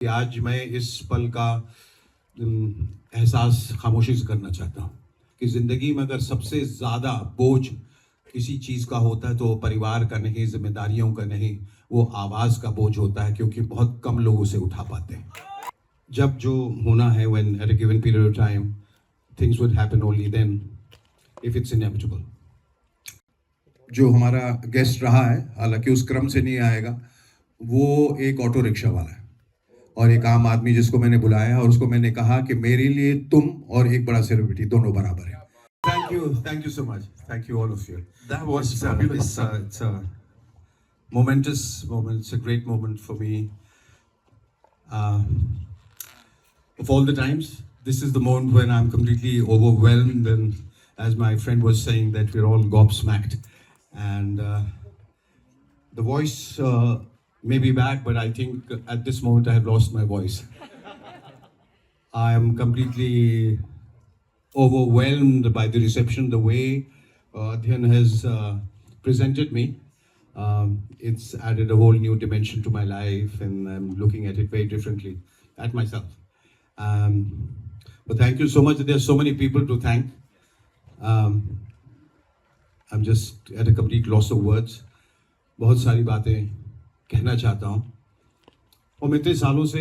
कि आज मैं इस पल का एहसास खामोशी से करना चाहता हूँ कि ज़िंदगी में अगर सबसे ज़्यादा बोझ किसी चीज़ का होता है तो वो परिवार का नहीं, जिम्मेदारियों का नहीं, वो आवाज़ का बोझ होता है, क्योंकि बहुत कम लोग उसे उठा पाते हैं। जब जो होना है, when at a given period of time things would happen only then if it's inevitable. जो हमारा गेस्ट रहा है, हालांकि उस क्रम से नहीं आएगा, वो एक ऑटो रिक्शा वाला है और एक आम आदमी जिसको मैंने बुलाया और उसको मैंने कहा कि मेरे लिए तुम और एक बड़ा सेलिब्रिटी दोनों बराबर है। Thank you so much. Thank you all of you. That was It's fabulous. it's a momentous moment. It's a great moment for me. Uh, of all the times, this is the moment when I'm completely overwhelmed, and as my friend was saying, that we're all gobsmacked, and the voice may be back, but I think at this moment I have lost my voice. I am completely overwhelmed by the reception, the way Adhyan has presented me. It's added a whole new dimension to my life, and I'm looking at it very differently at myself. But thank you so much. There are so many people to thank. I'm just at a complete loss of words. बहुत सारी बातें कहना चाहता हूँ और मैं इतने सालों से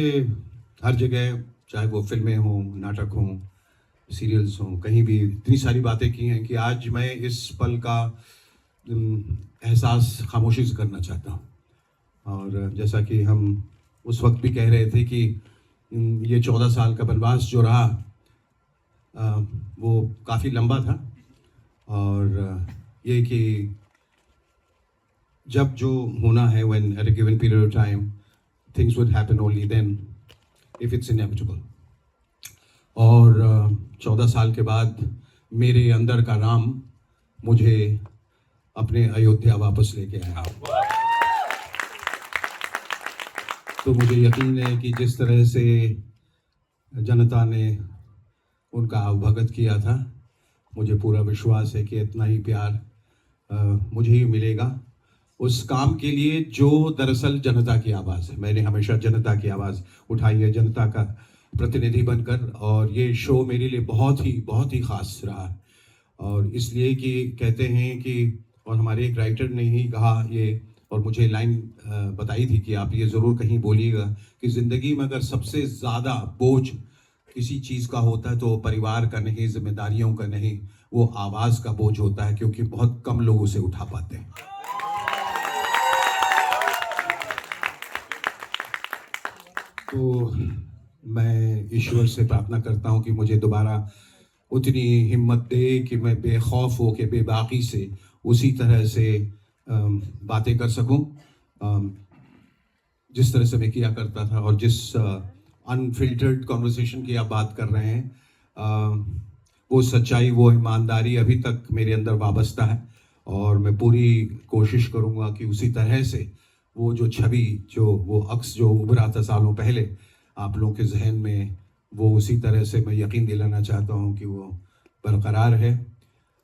हर जगह, चाहे वो फिल्में हों, नाटक हों, सीरियल्स हों, कहीं भी इतनी सारी बातें की हैं कि आज मैं इस पल का एहसास खामोशी से करना चाहता हूँ। और जैसा कि हम उस वक्त भी कह रहे थे कि ये 14 साल का वनवास जो रहा वो काफ़ी लंबा था, और ये कि जब जो होना है, when at a given period of time things would happen only then if it's inevitable. और 14 साल के बाद मेरे अंदर का राम मुझे अपने अयोध्या वापस लेके आया। तो मुझे यकीन है कि जिस तरह से जनता ने उनका अवभगत किया था, मुझे पूरा विश्वास है कि इतना ही प्यार मुझे ही मिलेगा उस काम के लिए जो दरअसल जनता की आवाज़ है। मैंने हमेशा जनता की आवाज़ उठाई है, जनता का प्रतिनिधि बनकर, और ये शो मेरे लिए बहुत ही ख़ास रहा। और इसलिए कि कहते हैं कि, और हमारे एक राइटर ने ही कहा ये, और मुझे लाइन बताई थी कि आप ये ज़रूर कहीं बोलिएगा कि ज़िंदगी में अगर सबसे ज़्यादा बोझ किसी चीज़ का होता है तो परिवार का नहीं, जिम्मेदारियों का नहीं, वो आवाज़ का बोझ होता है, क्योंकि बहुत कम लोग उसे उठा पाते हैं। तो मैं ईश्वर से प्रार्थना करता हूँ कि मुझे दोबारा उतनी हिम्मत दे कि मैं बेखौफ हो के बेबाकी से उसी तरह से बातें कर सकूं जिस तरह से मैं किया करता था, और जिस अनफिल्टर्ड कॉन्वर्सेशन की आप बात कर रहे हैं, वो सच्चाई, वो ईमानदारी अभी तक मेरे अंदर वाबस्ता है, और मैं पूरी कोशिश करूँगा कि उसी तरह से वो जो छवि, जो वो अक्स जो उभरा था सालों पहले आप लोगों के जहन में, वो उसी तरह से मैं यकीन दिलाना चाहता हूँ कि वो बरकरार है।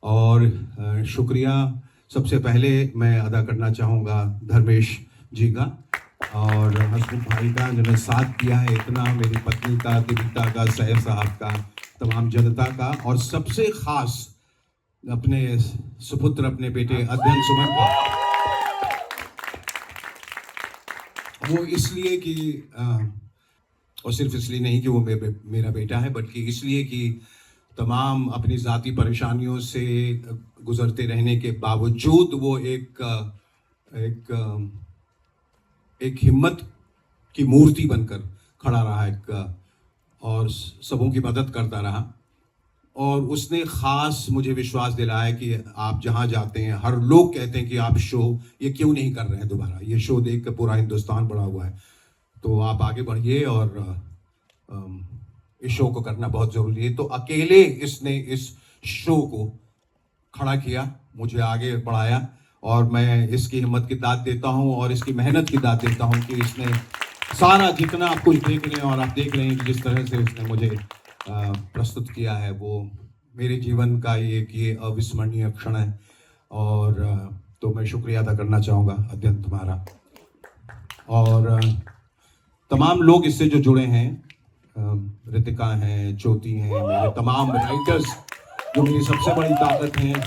और शुक्रिया सबसे पहले मैं अदा करना चाहूँगा धर्मेश जी का और हसमुख भाई का, जिन्होंने साथ दिया है इतना, मेरी पत्नी का, दिविता का, सैफ साहब का, तमाम जनता का, और सबसे ख़ास अपने सुपुत्र, अपने बेटे अध्ययन सुमन का। वो इसलिए कि और सिर्फ इसलिए नहीं कि वो मेरा बेटा है, बल्कि इसलिए कि तमाम अपनी ज़ाती परेशानियों से गुज़रते रहने के बावजूद वो एक हिम्मत की मूर्ति बनकर खड़ा रहा, और सबों की मदद करता रहा। और उसने ख़ास मुझे विश्वास दिलाया कि आप जहाँ जाते हैं हर लोग कहते हैं कि आप शो ये क्यों नहीं कर रहे हैं दोबारा, ये शो देख कर पूरा हिंदुस्तान बड़ा हुआ है, तो आप आगे बढ़िए, और इस शो को करना बहुत ज़रूरी है। तो अकेले इसने इस शो को खड़ा किया, मुझे आगे बढ़ाया, और मैं इसकी हिम्मत की दाद देता हूँ और इसकी मेहनत की दाद देता हूँ कि इसने सारा जितना आप कुछ देख रहे हैं, और आप देख रहे हैं कि जिस तरह से इसने मुझे प्रस्तुत किया है, वो मेरे जीवन का ये अविस्मरणीय क्षण है। और तो मैं शुक्रिया अदा करना चाहूँगा अध्ययन तुम्हारा। और तमाम लोग इससे जो जुड़े हैं, रितिका हैं, ज्योति हैं, मेरे तमाम राइटर्स जो मेरी सबसे बड़ी ताकत हैं,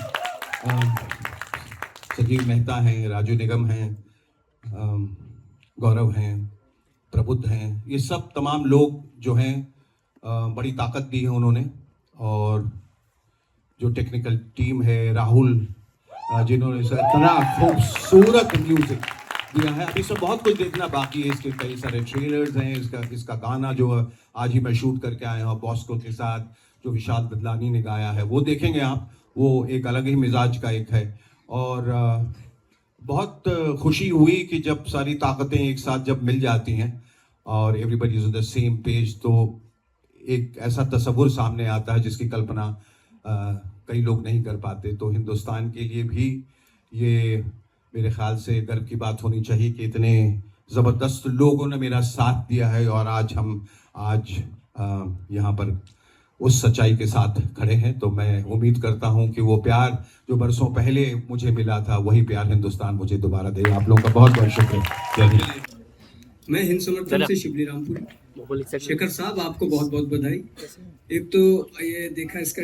संजीव मेहता हैं, राजू निगम हैं, गौरव हैं, प्रबुद्ध हैं, ये सब तमाम लोग जो हैं बड़ी ताकत दी है उन्होंने। और जो टेक्निकल टीम है, राहुल, जिन्होंने इतना खूबसूरत म्यूजिक दिया है। अभी सब बहुत कुछ देखना बाकी है, इसके कई सारे ट्रेलर्स हैं, इसका गाना जो आज ही मैं शूट करके आया हूँ बॉस्को के साथ, जो विशाल बदलानी ने गाया है, वो देखेंगे आप। वो एक अलग ही मिजाज का एक है। और बहुत खुशी हुई कि जब सारी ताकतें एक साथ जब मिल जाती हैं और everybody is on the same page, तो एक ऐसा तस्वुर सामने आता है जिसकी कल्पना कई लोग नहीं कर पाते। तो हिंदुस्तान के लिए भी ये मेरे ख्याल से गर्व की बात होनी चाहिए कि इतने ज़बरदस्त लोगों ने मेरा साथ दिया है और आज हम यहाँ पर उस सच्चाई के साथ खड़े हैं। तो मैं उम्मीद करता हूं कि वो प्यार जो बरसों पहले मुझे मिला था, वही प्यार हिंदुस्तान मुझे दोबारा दे। आप लोगों का बहुत बहुत शुक्रिया। जय हिंद। मैं हिंद समर्थन से शिवली रामपुरी। शेखर साहब, आपको बहुत बहुत बधाई। एक तो ये देखा इसका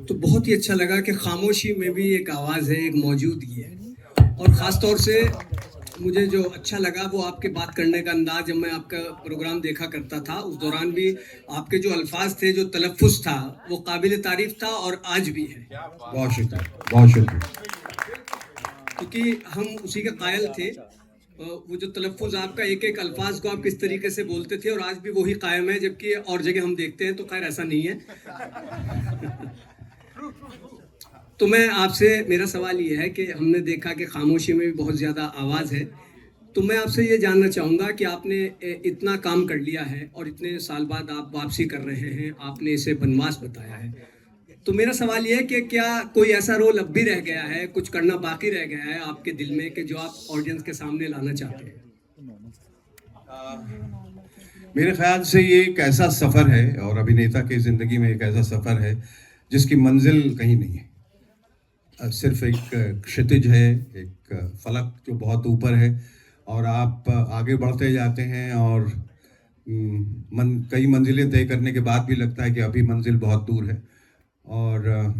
तो बहुत ही अच्छा लगा कि खामोशी में भी एक आवाज़ है, एक मौजूदगी है। और ख़ास तौर से मुझे जो अच्छा लगा वो आपके बात करने का अंदाज। जब मैं आपका प्रोग्राम देखा करता था उस दौरान भी आपके जो अल्फाज थे, जो तलफ़ुज़ था, वो काबिल तारीफ़ था और आज भी है। बहुत शुक्रिया, बहुत शुक्रिया। क्योंकि हम उसी के कायल थे। वो जो तलफ़ुज़ आपका, एक एक अल्फाज को आप किस तरीके से बोलते थे, और आज भी वही कायम है। जबकि और जगह हम देखते हैं तो खैर ऐसा नहीं है। तो मैं आपसे, मेरा सवाल ये है कि हमने देखा कि खामोशी में भी बहुत ज़्यादा आवाज़ है। तो मैं आपसे ये जानना चाहूँगा कि आपने इतना काम कर लिया है और इतने साल बाद आप वापसी कर रहे हैं, आपने इसे बनवास बताया है। तो मेरा सवाल ये है कि क्या कोई ऐसा रोल अब भी रह गया है, कुछ करना बाकी रह गया है आपके दिल में, कि जो आप ऑडियंस के सामने लाना चाहते हैं? मेरे ख्याल से ये एक ऐसा सफ़र है और अभिनेता की ज़िंदगी में एक ऐसा सफ़र है जिसकी मंजिल कहीं नहीं है। सिर्फ एक क्षितिज है, एक फलक जो बहुत ऊपर है, और आप आगे बढ़ते जाते हैं और कई मंजिलें तय करने के बाद भी लगता है कि अभी मंजिल बहुत दूर है। और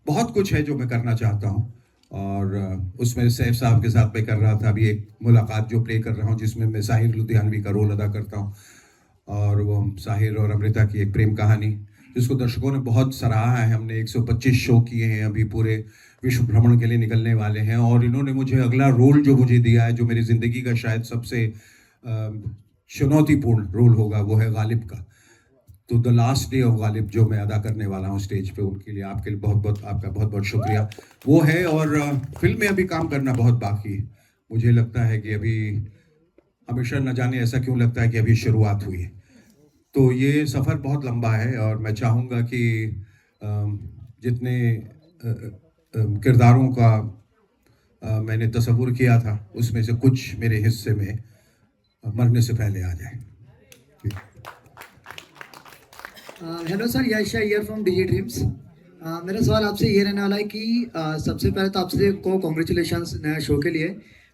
बहुत कुछ है जो मैं करना चाहता हूँ, और उसमें सैफ साहब के साथ मैं कर रहा था अभी एक मुलाकात जो प्ले कर रहा हूँ, जिसमें मैं साहिर लुधियानवी का रोल अदा करता हूँ। और वो साहिर और अमृता की एक प्रेम कहानी जिसको दर्शकों ने बहुत सराहा है। हमने 125 शो किए हैं, अभी पूरे विश्व भ्रमण के लिए निकलने वाले हैं। और इन्होंने मुझे अगला रोल जो मुझे दिया है, जो मेरी ज़िंदगी का शायद सबसे चुनौतीपूर्ण रोल होगा, वो है गालिब का। तो the last day of Ghalib जो मैं अदा करने वाला हूँ स्टेज पे, उनके लिए आपका बहुत बहुत शुक्रिया वो है। और फिल्म में अभी काम करना बहुत बाकी है। मुझे लगता है कि अभी, हमेशा न जाने ऐसा क्यों लगता है कि अभी शुरुआत हुई है। तो ये सफ़र बहुत लंबा है और मैं चाहूँगा कि जितने किरदारों का मैंने तस्वुर किया था, उसमें से कुछ मेरे हिस्से में मरने से पहले आ जाए। Hello sir, Yash here from DG dreams. मेरा सवाल आपसे ये रहने वाला है कि सबसे पहले तो आपसे को कॉन्ग्रेचुलेशंस नया शो के लिए।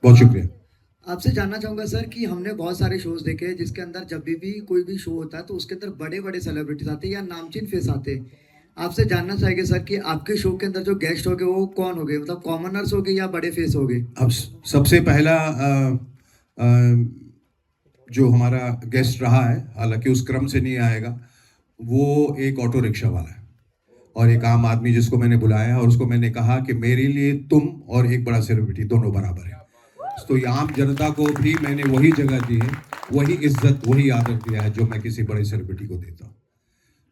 बहुत शुक्रिया। आपसे जानना चाहूँगा सर कि हमने बहुत सारे शोज देखे हैं जिसके अंदर जब भी कोई भी शो होता है तो उसके अंदर बड़े बड़े सेलिब्रिटीज आते हैं या नामचीन फेस आते हैं। आपसे जानना चाहेंगे सर कि आपके शो के अंदर जो गेस्ट होंगे वो कौन होंगे, मतलब कॉमनर्स होंगे या बड़े फेस होंगे? अब सबसे पहला जो हमारा गेस्ट रहा है, हालांकि उस क्रम से नहीं आएगा, वो एक ऑटो रिक्शा वाला है और एक आम आदमी जिसको मैंने बुलाया और उसको मैंने कहा कि मेरे लिए तुम और एक बड़ा सेलिब्रिटी दोनों बराबर है। तो ये आम जनता को भी मैंने वही जगह दी है, वही इज्जत, वही आदर दिया है जो मैं किसी बड़े सेलिब्रिटी को देता हूँ।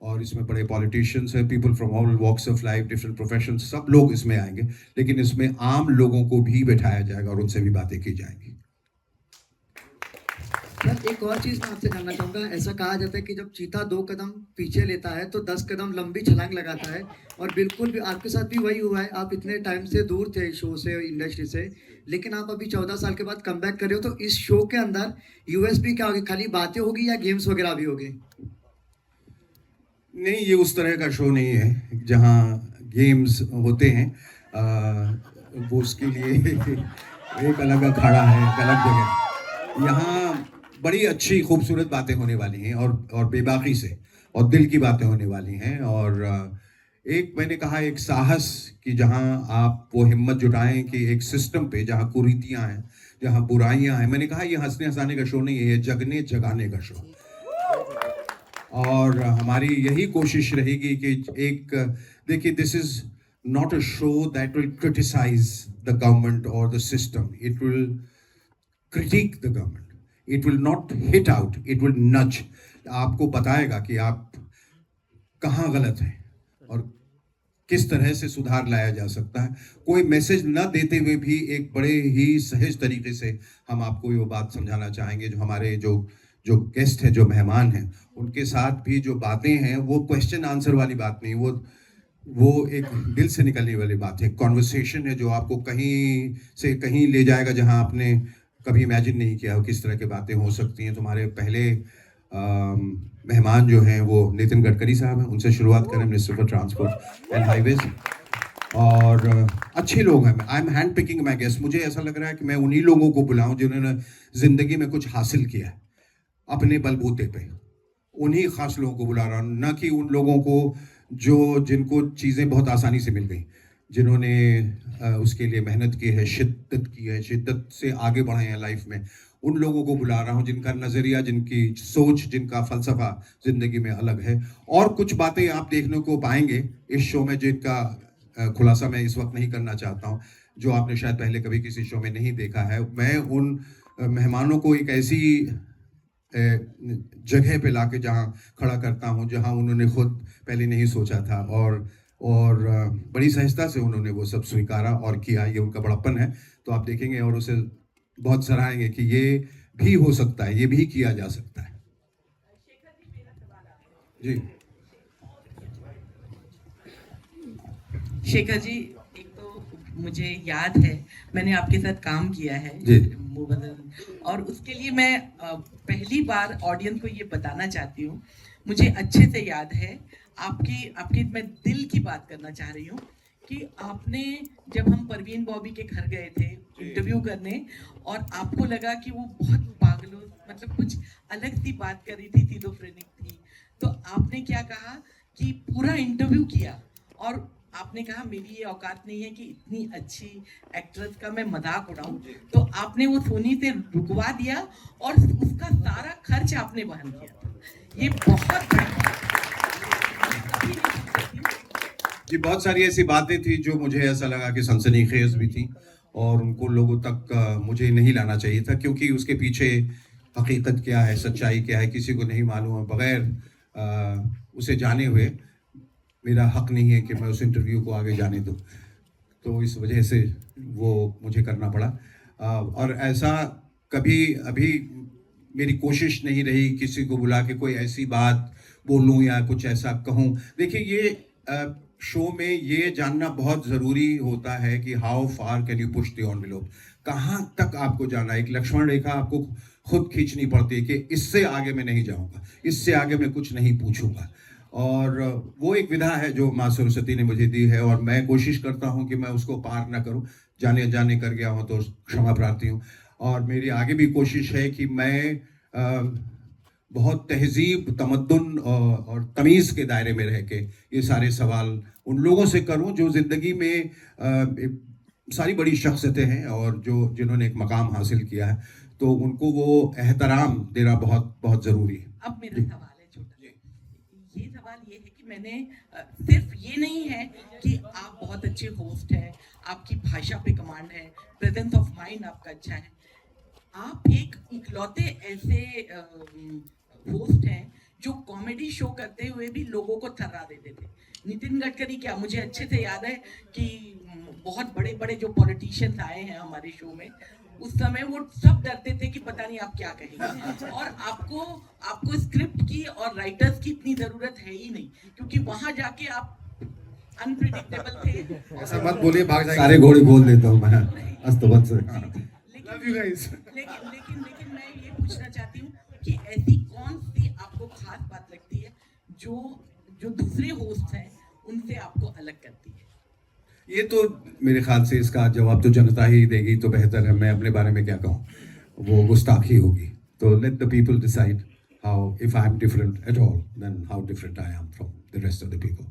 और इसमें बड़े पॉलिटिशियंस हैं, people from all walks of life, different profession, सब लोग इसमें आएंगे, लेकिन इसमें आम लोगों को भी बैठाया जाएगा और उनसे भी बातें की जाएंगी। सर एक और चीज़ मैं आपसे जानना चाहूँगा, ऐसा कहा जाता है कि जब चीता 2 कदम पीछे लेता है तो 10 कदम लंबी छलांग लगाता है, और बिल्कुल भी आपके साथ भी वही हुआ है। आप इतने टाइम से दूर थे शो से, इंडस्ट्री से, लेकिन आप अभी 14 साल के बाद कमबैक कर रहे हो। तो इस शो के अंदर यूएसपी क्या होगी, खाली बातें होगी या गेम्स वगैरह भी होंगे? नहीं, ये उस तरह का शो नहीं है जहाँ गेम्स होते हैं। वो उसके लिए एक अलग अखाड़ा है, एक अलग जगह। यहाँ बड़ी अच्छी खूबसूरत बातें होने वाली हैं और बेबाकी से और दिल की बातें होने वाली हैं। और एक मैंने कहा एक साहस कि जहां आप वो हिम्मत जुटाएं कि एक सिस्टम पे जहां कुरीतियां हैं, जहां बुराइयां हैं, मैंने कहा ये हंसने हंसाने का शो नहीं है, ये जगने जगाने का शो। और हमारी यही कोशिश रहेगी कि एक देखिए, this is not a show that will criticise the government और the system, it will critique the government. It will not hit out, it will nudge. आपको बताएगा कि आप कहाँ गलत हैं और किस तरह से सुधार लाया जा सकता है। कोई मैसेज न देते हुए भी एक बड़े ही सहज तरीके से हम आपको ये बात समझाना चाहेंगे। जो हमारे जो गेस्ट हैं, जो मेहमान हैं, उनके साथ भी जो बातें हैं वो क्वेश्चन आंसर वाली बात नहीं, वो एक दिल से निकलने वाली बात है, कॉन्वर्सेशन है जो आपको कहीं से कहीं ले जाएगा जहां आपने कभी इमेजिन नहीं किया हो किस तरह की बातें हो सकती हैं। तुम्हारे पहले मेहमान जो हैं वो नितिन गडकरी साहब हैं, उनसे शुरुआत करें, minister for transport and highways. और अच्छे लोग हैं, I am hand picking my guest. मुझे ऐसा लग रहा है कि मैं उन्हीं लोगों को बुलाऊं जिन्होंने ज़िंदगी में कुछ हासिल किया है अपने बलबूते पे, उन्हीं खास लोगों को बुला रहा हूँ, न कि उन लोगों को जिनको चीज़ें बहुत आसानी से मिल गई, जिन्होंने उसके लिए मेहनत की है, शिद्दत की है, शिद्दत से आगे बढ़े हैं लाइफ में। उन लोगों को बुला रहा हूँ जिनका नज़रिया, जिनकी सोच, जिनका फ़लसफ़ा ज़िंदगी में अलग है। और कुछ बातें आप देखने को पाएंगे इस शो में जिनका खुलासा मैं इस वक्त नहीं करना चाहता हूँ, जो आपने शायद पहले कभी किसी शो में नहीं देखा है। मैं उन मेहमानों को एक ऐसी जगह पे लाके जहाँ खड़ा करता हूँ जहाँ उन्होंने खुद पहले नहीं सोचा था, और बड़ी सहजता से उन्होंने वो सब स्वीकारा और किया। ये उनका बड़प्पन है, तो आप देखेंगे और उसे बहुत सराहेंगे कि ये भी हो सकता है, ये भी किया जा सकता है। जी शेखर जी, एक तो मुझे याद है मैंने आपके साथ काम किया है मुबदल, और उसके लिए मैं पहली बार ऑडियंस को ये बताना चाहती हूँ, मुझे अच्छे से याद है आपकी मैं दिल की बात करना चाह रही हूँ कि आपने, जब हम परवीन बॉबी के घर गए थे इंटरव्यू करने और आपको लगा कि वो बहुत पागलों, मतलब कुछ अलग सी बात कर रही थी, सिजोफ्रेनिक थी, तो आपने क्या कहा कि पूरा इंटरव्यू किया और आपने कहा मेरी ये औकात नहीं है कि इतनी अच्छी एक्ट्रेस का मैं मजाक उड़ाऊं, तो आपने वो सोनी से रुकवा दिया और उसका सारा खर्च आपने वहन किया था। ये बहुत बड़ा, जी, बहुत सारी ऐसी बातें थी जो मुझे ऐसा लगा कि सनसनीखेज भी थी और उनको लोगों तक मुझे नहीं लाना चाहिए था, क्योंकि उसके पीछे हकीकत क्या है, सच्चाई क्या है, किसी को नहीं मालूम है। बगैर उसे जाने हुए मेरा हक नहीं है कि मैं उस इंटरव्यू को आगे जाने दूं, तो इस वजह से वो मुझे करना पड़ा। और ऐसा कभी अभी मेरी कोशिश नहीं रही किसी को बुला के कोई ऐसी बात बोलूं या कुछ ऐसा कहूं। देखिए, ये शो में ये जानना बहुत ज़रूरी होता है कि how far can you push the envelope, कहाँ तक आपको जाना। एक लक्ष्मण रेखा आपको खुद खींचनी पड़ती है कि इससे आगे मैं नहीं जाऊंगा, इससे आगे मैं कुछ नहीं पूछूंगा। और वो एक विधा है जो माँ सरस्वती ने मुझे दी है, और मैं कोशिश करता हूँ कि मैं उसको पार ना करूँ। जाने अनजाने कर गया हूँ तो क्षमा प्रार्थी हूँ। और मेरी आगे भी कोशिश है कि मैं बहुत तहजीब, तमद्दुन और तमीज़ के दायरे में रह के ये सारे सवाल उन लोगों से करूं जो ज़िंदगी में सारी बड़ी शख्सियतें हैं और जिन्होंने एक मकाम हासिल किया है, तो उनको वो एहतराम देना बहुत बहुत ज़रूरी है। अब मेरा सवाल है छोटा, ये सवाल ये है कि मैंने सिर्फ ये नहीं है कि आप बहुत अच्छे होस्ट हैं, आपकी भाषा पे कमांड है, प्रेजेंस ऑफ माइंड आपका अच्छा है, आप एक इकलौते ऐसे होस्ट हैं जो कॉमेडी शो करते हुए भी लोगों को थर्रा देते थे। नितिन गडकरी, क्या मुझे अच्छे से याद है कि बहुत बड़े बड़े जो पॉलिटिशियंस आए हैं हमारे शो में, उस समय वो सब डरते थे कि पता नहीं आप क्या कहेंगे, और आपको स्क्रिप्ट की और राइटर्स की इतनी जरूरत है ही नहीं, क्योंकि वहां जाके आप अनप्रिडिक्टेबल थे। ऐसा मत बोलिए, भाग जाएंगे। सारे घोड़े बोल देता हूँ मैं, अस्तबद से। लेकिन मैं ये पूछना चाहती हूँ कि ऐसी कौन सी आपको खास बात लगती है जो दूसरे होस्ट हैं उनसे आपको अलग करती है? ये तो मेरे ख्याल से इसका जवाब तो जनता ही देगी, तो बेहतर है मैं अपने बारे में क्या कहूँ, वो गुस्ताखी होगी। तो let the people decide how, if I am different at all, then how different I am from the rest of the people.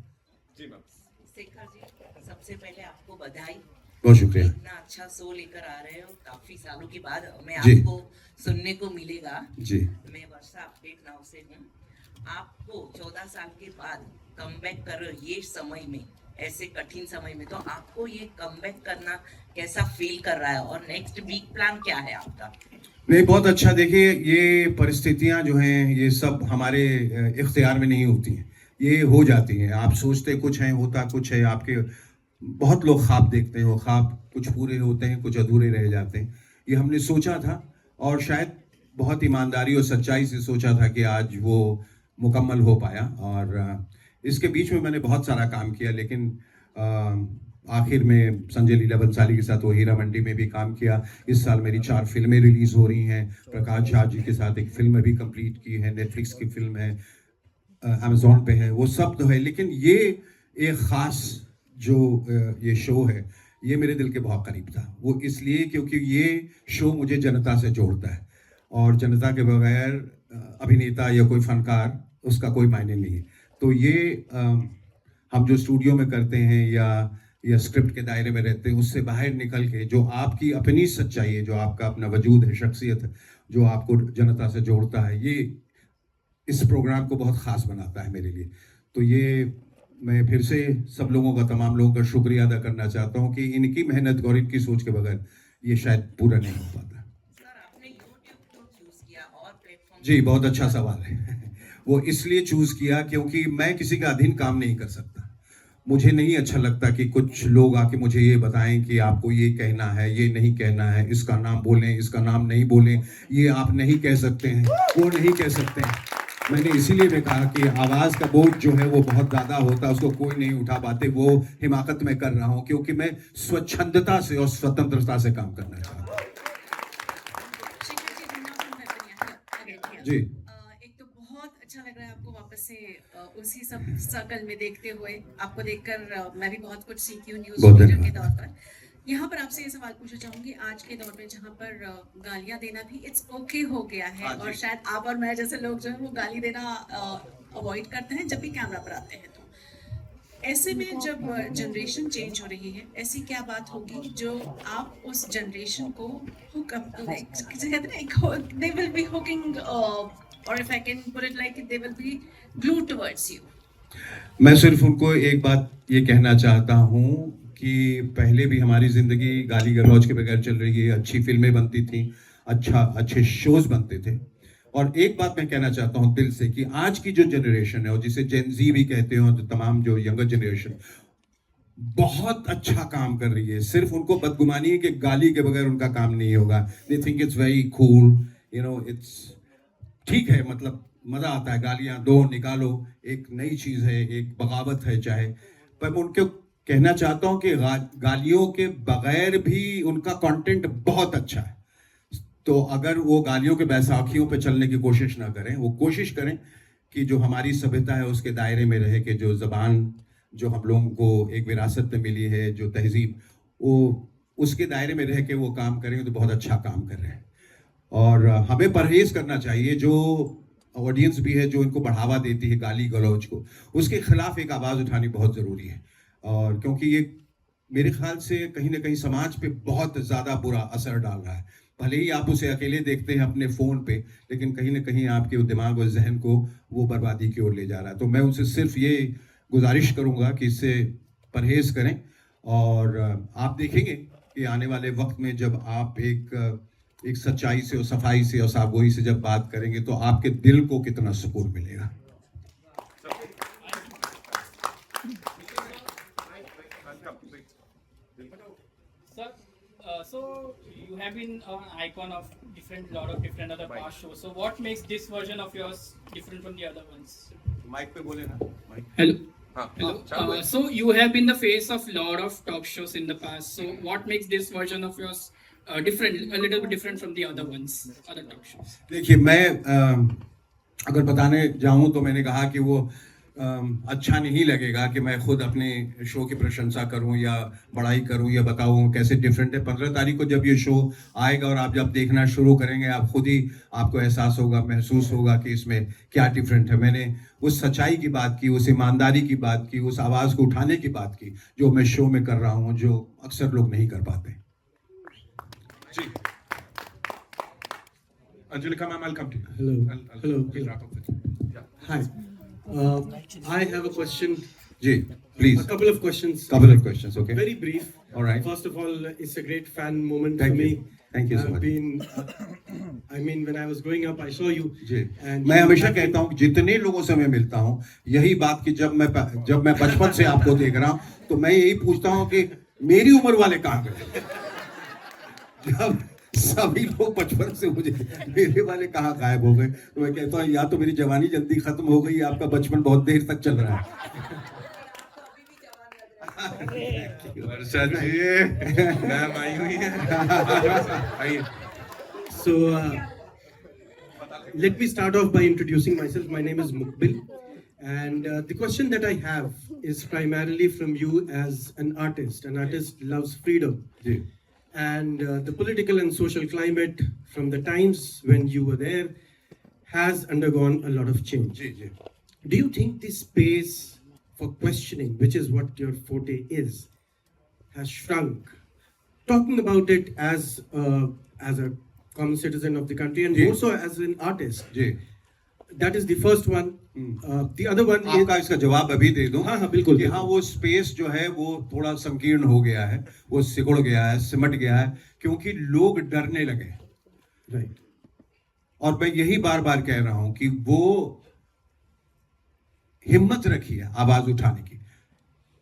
Shekhar ji, सबसे पहले आपको बधाई। बहुत शुक्रिया। इतना अच्छा शो लेकर आ रहे हो, काफी सालों के बाद हमें जी। आपको सुनने को मिलेगा। जी। मैं वर्षा अपडेट नाउ से हूँ। आपको 14 साल के बाद कमबैक कर रहे हो ये समय में, ऐसे कठिन समय में, तो आपको ये कमबैक करना कैसा फील कर रहा है और नेक्स्ट वीक प्लान क्या है आपका? नहीं, बहुत अच्छा। देखिए, ये परिस्थितियां जो हैं ये सब हमारे इख्तियार में नहीं होती हैं, ये हो जाती हैं। आप सोचते कुछ हैं, होता कुछ है। आपके बहुत लोग ख्वाब देखते हैं, वो ख्वाब कुछ पूरे होते हैं, कुछ अधूरे रह जाते हैं। ये हमने सोचा था और शायद बहुत ईमानदारी और सच्चाई से सोचा था कि आज वो मुकम्मल हो पाया। और इसके बीच में मैंने बहुत सारा काम किया, लेकिन आखिर में संजय लीला बंसाली के साथ वो हीरा मंडी में भी काम किया। इस साल मेरी 4 फिल्में रिलीज हो रही हैं। प्रकाश झा जी के साथ एक फिल्म अभी कंप्लीट की है, नेटफ्लिक्स की फिल्म है, अमेज़ॉन पे है, वो सब तो है। लेकिन ये एक ख़ास जो ये शो है, ये मेरे दिल के बहुत करीब था। वो इसलिए क्योंकि ये शो मुझे जनता से जोड़ता है, और जनता के बगैर अभिनेता या कोई फनकार, उसका कोई मायने नहीं है। तो ये हम जो स्टूडियो में करते हैं या स्क्रिप्ट के दायरे में रहते हैं, उससे बाहर निकल के जो आपकी अपनी सच्चाई है, जो आपका अपना वजूद है, शख्सियत है, जो आपको जनता से जोड़ता है, ये इस प्रोग्राम को बहुत ख़ास बनाता है मेरे लिए। तो ये मैं फिर से सब लोगों का, तमाम लोगों का शुक्रिया अदा करना चाहता हूँ कि इनकी मेहनत और इनकी सोच के बगैर ये शायद पूरा नहीं हो पाता। सर, आपने YouTube क्यों चूज किया और प्लेटफॉर्म? जी, बहुत अच्छा सवाल है। वो इसलिए चूज़ किया क्योंकि मैं किसी का अधीन काम नहीं कर सकता। मुझे नहीं अच्छा लगता कि कुछ लोग आके मुझे ये बताएं कि आपको ये कहना है, ये नहीं कहना है, इसका नाम बोलें, इसका नाम नहीं बोलें, ये आप नहीं कह सकते हैं, वो नहीं कह सकते हैं। मैंने इसीलिए भी कहा कि आवाज़ का बोझ जो है वो बहुत ज़्यादा होता है, उसको कोई नहीं उठा पाते। वो हिमाकत में कर रहा हूँ क्योंकि मैं स्वच्छंदता से और स्वतंत्रता से काम करना चाहता हूँ। जी। एक तो बहुत अच्छा लग रहा है आपको वापस से उसी सब सर्कल में देखते हुए। आपको देखकर मैं भी बहुत कुछ सीखी हूँ न्यूज़ बहुत रीडर के धन्यवाद। तौर पर। यहाँ पर आपसे ये सवाल पूछना चाहूंगी, आज के दौर में जहाँ पर गालियाँ देना भी इट्स ओके हो गया है, हाँ जी। और शायद आप और मैं जैसे लोग जो है वो गाली देना अवॉइड करते हैं जब भी कैमरा पर आते हैं। तो ऐसे में जब जनरेशन चेंज हो रही है, ऐसी क्या बात होगी जो आप उस जनरेशन को hook up, they will be hooking or if I can put it like they will be glued towards you. मैं सिर्फ उनको एक बात ये कहना चाहता हूँ कि पहले भी हमारी ज़िंदगी गाली गलौज के बगैर चल रही है। अच्छी फिल्में बनती थी, अच्छे शोज़ बनते थे। और एक बात मैं कहना चाहता हूँ दिल से कि आज की जो जनरेशन है, और जिसे जेन ज़ी भी कहते हैं, और जो तमाम जो यंगर जनरेशन बहुत अच्छा काम कर रही है। सिर्फ उनको बदगुमानी है कि गाली के बगैर उनका काम नहीं होगा। They think it's very cool, it's ठीक है, मतलब मज़ा आता है, गालियाँ दो, निकालो, एक नई चीज़ है, एक बगावत है चाहे। पर मैं उनको कहना चाहता हूँ कि गालियों के बगैर भी उनका कंटेंट बहुत अच्छा है। तो अगर वो गालियों के बैसाखियों पे चलने की कोशिश ना करें, वो कोशिश करें कि जो हमारी सभ्यता है उसके दायरे में रहे, कि जो ज़बान जो हम लोगों को एक विरासत में मिली है, जो तहजीब, वो उसके दायरे में रह के वो काम करेंगे तो बहुत अच्छा काम कर रहे हैं। और हमें परहेज करना चाहिए। जो ऑडियंस भी है जो इनको बढ़ावा देती है गाली गलौज को, उसके खिलाफ एक आवाज़ उठानी बहुत ज़रूरी है। और क्योंकि ये मेरे ख्याल से कहीं ना कहीं समाज पे बहुत ज़्यादा बुरा असर डाल रहा है। भले ही आप उसे अकेले देखते हैं अपने फ़ोन पे, लेकिन कहीं ना कहीं आपके दिमाग और जहन को वो बर्बादी की ओर ले जा रहा है। तो मैं उनसे सिर्फ ये गुजारिश करूँगा कि इससे परहेज करें। और आप देखेंगे कि आने वाले वक्त में जब आप एक सच्चाई से और सफाई से और साफगोई से जब बात करेंगे तो आपके दिल को कितना सुकून मिलेगा। Sir, so you have been an icon of lot of different other past shows. So what makes this version of yours different from the other ones? Mic पे बोले ना, mic. Hello. Hello. So you have been the face of lot of top shows in the past. So what makes this version of yours different, a little bit different from the other ones, other top shows? देखिए, मैं अगर बताने जाऊं तो मैंने कहा कि वो अच्छा नहीं लगेगा कि मैं खुद अपने शो की प्रशंसा करूं या बड़ाई करूं या बताऊं कैसे डिफरेंट है। 15 तारीख को जब ये शो आएगा और आप जब देखना शुरू करेंगे, आप खुद ही आपको एहसास होगा, महसूस होगा कि इसमें क्या डिफरेंट है। मैंने उस सच्चाई की बात की, उस ईमानदारी की बात की, उस आवाज़ को उठाने की बात की जो मैं शो में कर रहा हूं, जो अक्सर लोग नहीं कर पाते। जी Anjulika ma'am, I'll come to you. Hello. Hello. We'll wrap up with you. Yeah. Hi. I have a question, जी a please, couple of questions. couple of questions, okay? Very brief. All right. First of all, it's a great fan moment Thank for you. me. Thank you so I've much. been, I mean, when I was growing up, I saw you. जी, And मैं you हमेशा have कहता हूँ कि जितने लोगों से मैं मिलता हूँ, यही बात कि जब मैं बचपन से आपको देख रहा हूँ तो मैं यही पूछता हूँ कि मेरी उम्र वाले कहाँ गए। जब सभी लोग बचपन से मुझे मेरे वाले कहाँ गायब हो गए, तो मैं कहता हूँ या तो मेरी जवानी जल्दी खत्म हो गई, आपका बचपन बहुत देर तक चल रहा है। वर्षा जी मैम आई हुई है, आइए। So, let me start off by introducing myself. My name is Mukbil, and the question that I have is primarily from you as an artist. An artist loves freedom, ji and the political and social climate from the times when you were there has undergone a lot of change. Ji ji Do you think the space for questioning, which is what your forte is, has shrunk? Talking about it as a common citizen of the country and ji. more so as an artist. Ji, That is the first one. The other one is आपका इसका जवाब अभी दे दूं। हाँ, हाँ, बिल्कुल, कि हाँ, वो स्पेस जो है वो थोड़ा संकीर्ण हो गया है, वो सिकुड़ गया है, सिमट गया है, क्योंकि लोग डरने लगे। right. और मैं यही बार बार कह रहा हूं कि वो हिम्मत रखिए आवाज उठाने की,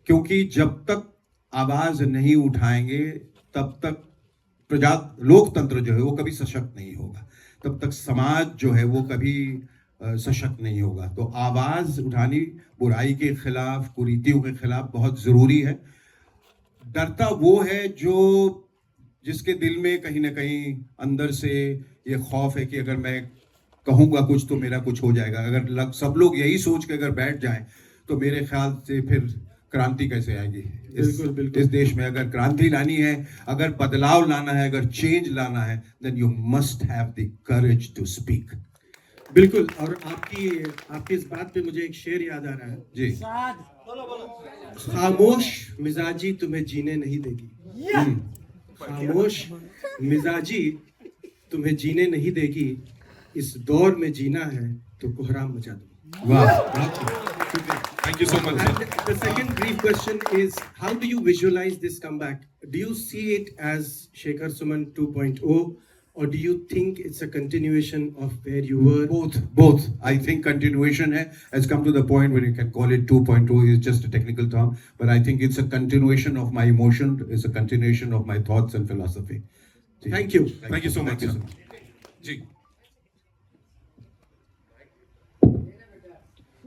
क्योंकि जब तक आवाज नहीं उठाएंगे तब तक लोकतंत्र जो है वो कभी सशक्त नहीं होगा, तब तक समाज जो है वो कभी सशक्त नहीं होगा। तो आवाज उठानी बुराई के खिलाफ, कुरीतियों के खिलाफ बहुत जरूरी है। डरता वो है जो जिसके दिल में कहीं ना कहीं अंदर से ये खौफ है कि अगर मैं कहूँगा कुछ तो मेरा कुछ हो जाएगा। अगर सब लोग यही सोच के अगर बैठ जाएं तो मेरे ख्याल से फिर क्रांति कैसे आएगी इस देश में। अगर क्रांति लानी है, अगर बदलाव लाना है, अगर चेंज लाना है, then you must have the courage to speak. बिल्कुल। और आपकी इस बात पे मुझे एक शेर याद आ रहा है जी, खामोश मिजाजी तुम्हें जीने नहीं देगी। खामोश मिजाजी तुम्हें जीने नहीं देगी, इस दौर में जीना है तो कोहराम मचा दो। वाह, Thank you so much. And the second brief question is, how do you visualize this comeback? Do you see it as Shekhar Suman 2.0, or do you think it's a continuation of where you were? both. I think continuation has come to the point where you can call it 2.0 is just a technical term, but I think it's a continuation of my emotion, it's a continuation of my thoughts and philosophy. Thank you. Thank you so much. Thank you sir. so much. Ji,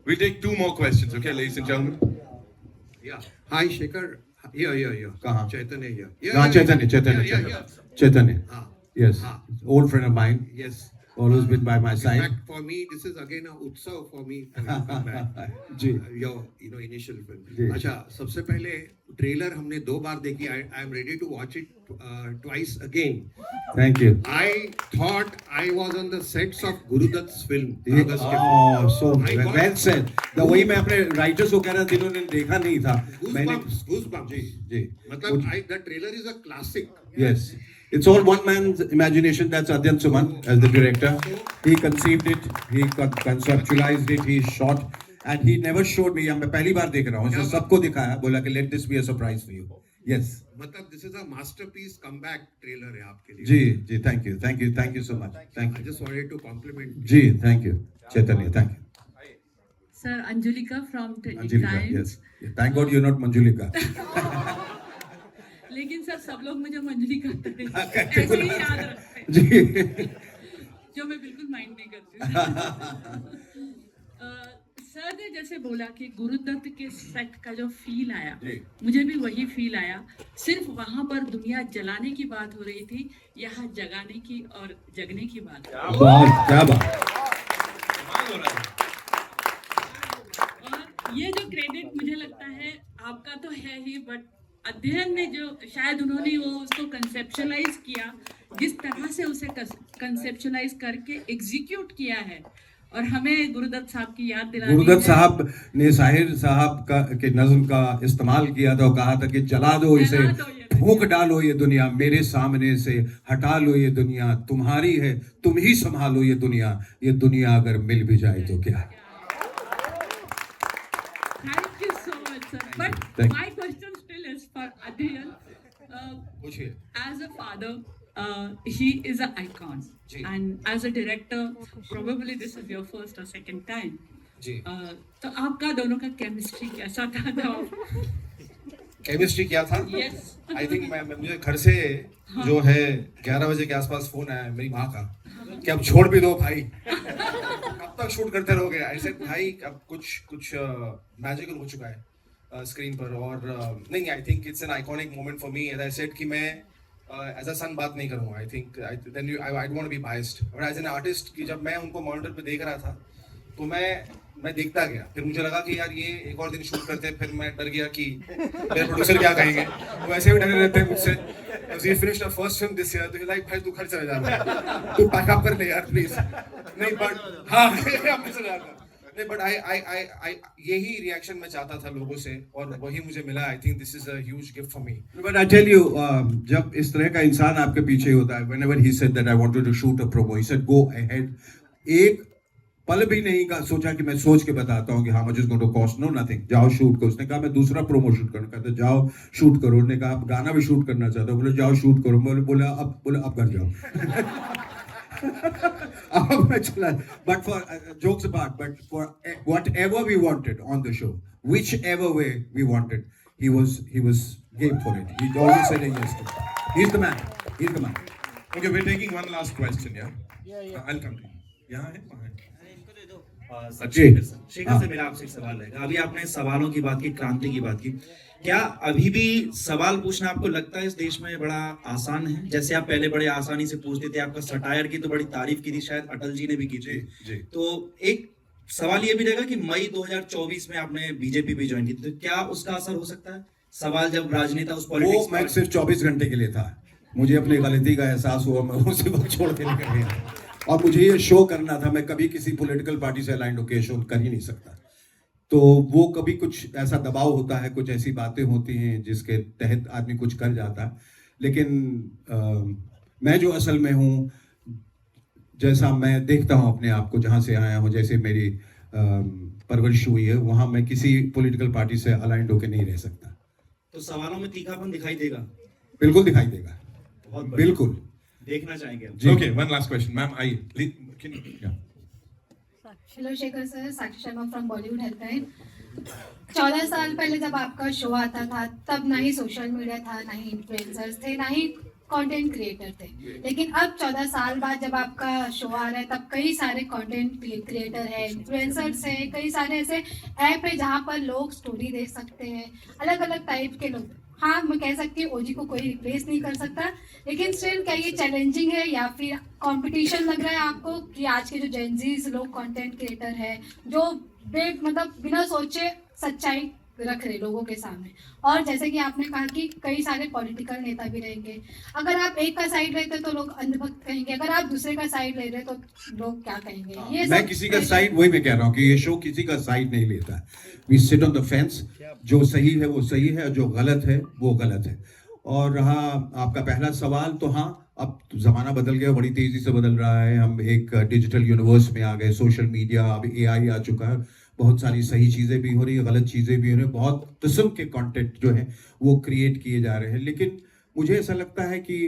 we'll take two more questions, okay, ladies and gentlemen. Yeah. Hi, Shekhar. Yeah. कहाँ? Chaitanya here. हाँ, Chaitanya. Ah. Yes, Ah. old friend of mine, Yes. always been by my In side. fact, for me, this is again a utsav for me to come back. Ji, Your initial film. जी. अच्छा, सबसे पहले trailer हमने 2 बार देखी. I am ready to watch it twice again. thank you. I thought I was on the sets of Gurudutt's film. ये- August के Oh, so I got well said. The वही मैं अपने राइटर्स को कह रहा था जिन्होंने देखा नहीं था। मैंने Goosebumps. जी, मतलब the trailer is a classic. yes. It's all one man's imagination. That's Adyan Suman as the director. He conceived it, he conceptualized it, he shot, and he never showed me. मैं पहली बार देख रहा हूँ, इसने सबको दिखाया, बोला कि let this be a surprise for you. Yes. मतलब this is a masterpiece comeback trailer है आपके लिए. जी, thank you so much. Thank I you. just wanted to compliment. जी, thank you. Chaitanya, thank you. Sir, Anjulika from Anjulika, Times. yes. Thank God you're not Manjulika. लेकिन sir सब लोग मुझे मंजली कहते हैं, कहते ऐसे ही याद रखते हैं, जी, जो मैं बिल्कुल माइंड नहीं करती। सर ने जैसे बोला कि गुरुदत्त के सेट का जो फील आया, जी। मुझे भी वही फील आया। सिर्फ वहां पर दुनिया जलाने की बात हो रही थी, यहाँ जगाने की और जगने की बात। बहुत क्या बात। और ये जो क्रेडिट मुझे लगता है आपका तो है ही, बट अध्ययन ने जो शायद उन्होंने वो उसको कंसेप्शलाइज किया, जिस तरह से उसे कंसेप्शलाइज करके एग्जीक्यूट किया है, और हमें गुरुदत्त साहब की याद दिलानी गुरुदत्त है। साहब ने साहिर साहब का के नज़्म का इस्तेमाल किया था और कहा था कि जला दो इसे, जला दो ये फूंक डालो ये दुनिया, मेरे सामने से हटा लो ये दुनिया, तुम्हारी है तुम ही संभालो ये दुनिया अगर मिल भी जाए तो क्या। Thank you so much, sir. But Thank you. my question still is for Adhyal. पूछिए। As a father, he is an icon. Ji. And as a director, probably this is your first or second time. जी। तो आपका दोनों का chemistry कैसा था? Chemistry क्या था? Yes. I think मुझे घर से जो है 11 बजे के आसपास फोन आया मेरी माँ का कि अब छोड़ भी दो भाई, कब तक शूट करते रहोगे। ऐसे भाई अब कुछ मैजिकल हो चुका है स्क्रीन पर, और नहीं, I think it's an iconic moment for me. As I said कि मैं एज अ सन बात नहीं करूँगा, I think then I don't want to be biased, but as an artist कि जब मैं उनको मॉनिटर पे देख रहा था तो मैं देखता गया। फिर मुझे लगा कि यार ये एक और दिन शूट करते हैं, फिर मैं डर गया कि मेरे प्रोड्यूसर क्या कहेंगे, वो वैसे भी डरे रहते हैं मुझसे। ही finished the first film this year, तो लाइक भाई तू घर चले जा, तू पैक अप कर ले यार प्लीज। नहीं बट हाँ मैं चले जाता नहीं, बट आई यही रिएक्शन मैं चाहता था लोगों से, और वही मुझे मिला। I think this is a huge gift for me. But I tell you, जब इस तरह का इंसान आपके पीछे होता है, whenever he said that I wanted to shoot a promo, he said go ahead. एक पल भी नहीं का सोचा कि मैं सोच के बताता हूँ कि how much is going to cost, no nothing, जाओ शूट करो। उसने कहा मैं दूसरा प्रोमो शूट करना, कहते जाओ शूट करो। उसने कहा आप गाना भी शूट करना चाहते हो, बोले जाओ शूट करो। बोला अब घर जाओ। अब मैं चला, but for jokes apart, but for whatever we wanted on the show, whichever way we wanted, he was game for it. He always said yes to it. He's the man. Okay, we're taking one last question, yeah? I'll come to you. यहाँ है, वहाँ है। शेखर से मेरा आपसे एक सवाल है। अभी आपने सवालों की बात की, क्रांति की बात की, क्या अभी भी सवाल पूछना आपको लगता है इस देश में बड़ा आसान है? जैसे आप पहले बड़े आसानी से पूछते थे, आपका सटायर की तो बड़ी तारीफ की थी, शायद अटल जी ने भी की थी। जी। तो एक सवाल ये भी रहेगा कि मई 2024 में आपने बीजेपी भी ज्वाइन की, तो क्या उसका असर हो सकता है? सवाल जब राजनेता उस वो पॉलिटिक्स मैं सिर्फ 24 घंटे के लिए था, मुझे अपनी गलती का एहसास हुआ, मैं उसी वक्त छोड़ के निकल गया। और मुझे ये शो करना था, मैं कभी किसी पॉलिटिकल पार्टी से अलाइंड होकर शो कर ही नहीं सकता। तो वो कभी कुछ ऐसा दबाव होता है, कुछ ऐसी बातें होती हैं जिसके तहत आदमी कुछ कर जाता है। लेकिन मैं जो असल में हूँ, जैसा मैं देखता हूँ अपने आप को, जहाँ से आया हूँ, जैसे मेरी परवरिश हुई है, वहाँ मैं किसी पॉलिटिकल पार्टी से अलाइंड होकर नहीं रह सकता। तो सवालों में तीखापन दिखाई देगा? बिल्कुल दिखाई देगा, बहुत बढ़िया। बिल्कुल देखना चाहेंगे हम। Okay, one last question, ma'am. Yeah. Hello Shekhar sir, Sakshi Sharma from Bollywood helpline. 14 साल पहले जब आपका शो आता था, तब ना ही सोशल मीडिया था, ना ही इन्फ्लुएंसर्स थे, ना ही कंटेंट क्रिएटर थे। लेकिन अब 14 साल बाद जब आपका शो आ रहा है, तब कई सारे कंटेंट क्रिएटर है, इन्फ्लुएंसर्स है, कई सारे ऐसे ऐप है जहाँ पर लोग स्टोरी देख सकते हैं, अलग अलग टाइप के लोग। हाँ, मैं कह सकती हूँ ओजी को कोई रिप्लेस नहीं कर सकता, लेकिन स्टिल क्या ये चैलेंजिंग है या फिर कंपटीशन लग रहा है आपको कि आज के जो जेनजीज लोग कंटेंट क्रिएटर है, जो मतलब बिना सोचे सच्चाई रख रहे लोगों के सामने, और जैसे कि आपने कहा कि कई सारे पॉलिटिकल नेता भी रहेंगे, अगर आप एक का साइड लेते तो लोग अंधभक्त कहेंगे, अगर आप दूसरे का साइड ले रहे तो लोग क्या कहेंगे? ये मैं किसी का साइड, वही मैं कह रहा हूँ कि ये शो किसी का साइड नहीं लेता है। We sit on the fence, जो सही है वो सही है, जो गलत है वो गलत है। और रहा आपका पहला सवाल, तो हाँ, अब जमाना बदल गया, बड़ी तेजी से बदल रहा है। हम एक डिजिटल यूनिवर्स में आ गए, सोशल मीडिया, अब AI आ चुका है, बहुत सारी सही चीज़ें भी हो रही है, गलत चीज़ें भी हो रही है, बहुत किस्म के कंटेंट जो है वो क्रिएट किए जा रहे हैं। लेकिन मुझे ऐसा लगता है कि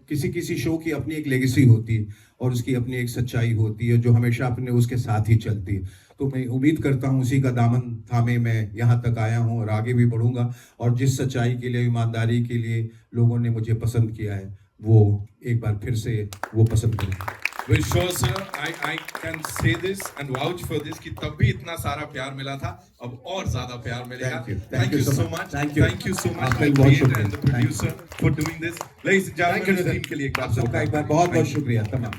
किसी शो की अपनी एक लेगेसी होती है और उसकी अपनी एक सच्चाई होती है, जो हमेशा अपने उसके साथ ही चलती है। तो मैं उम्मीद करता हूँ उसी का दामन थामे मैं यहाँ तक आया हूँ और आगे भी बढ़ूँगा, और जिस सच्चाई के लिए, ईमानदारी के लिए लोगों ने मुझे पसंद किया है, वो एक बार फिर से वो पसंद करें। Well, sure, sir. I can say this and vouch for this कि तब भी इतना सारा प्यार मिला था, अब और ज्यादा प्यार मिलेगा. Thank you so much. Thank you so much, the creator and the producer, for doing this. Ladies and gentlemen, इस टीम के लिए एक बार सबका एक बार बहुत बहुत शुक्रिया तमाम।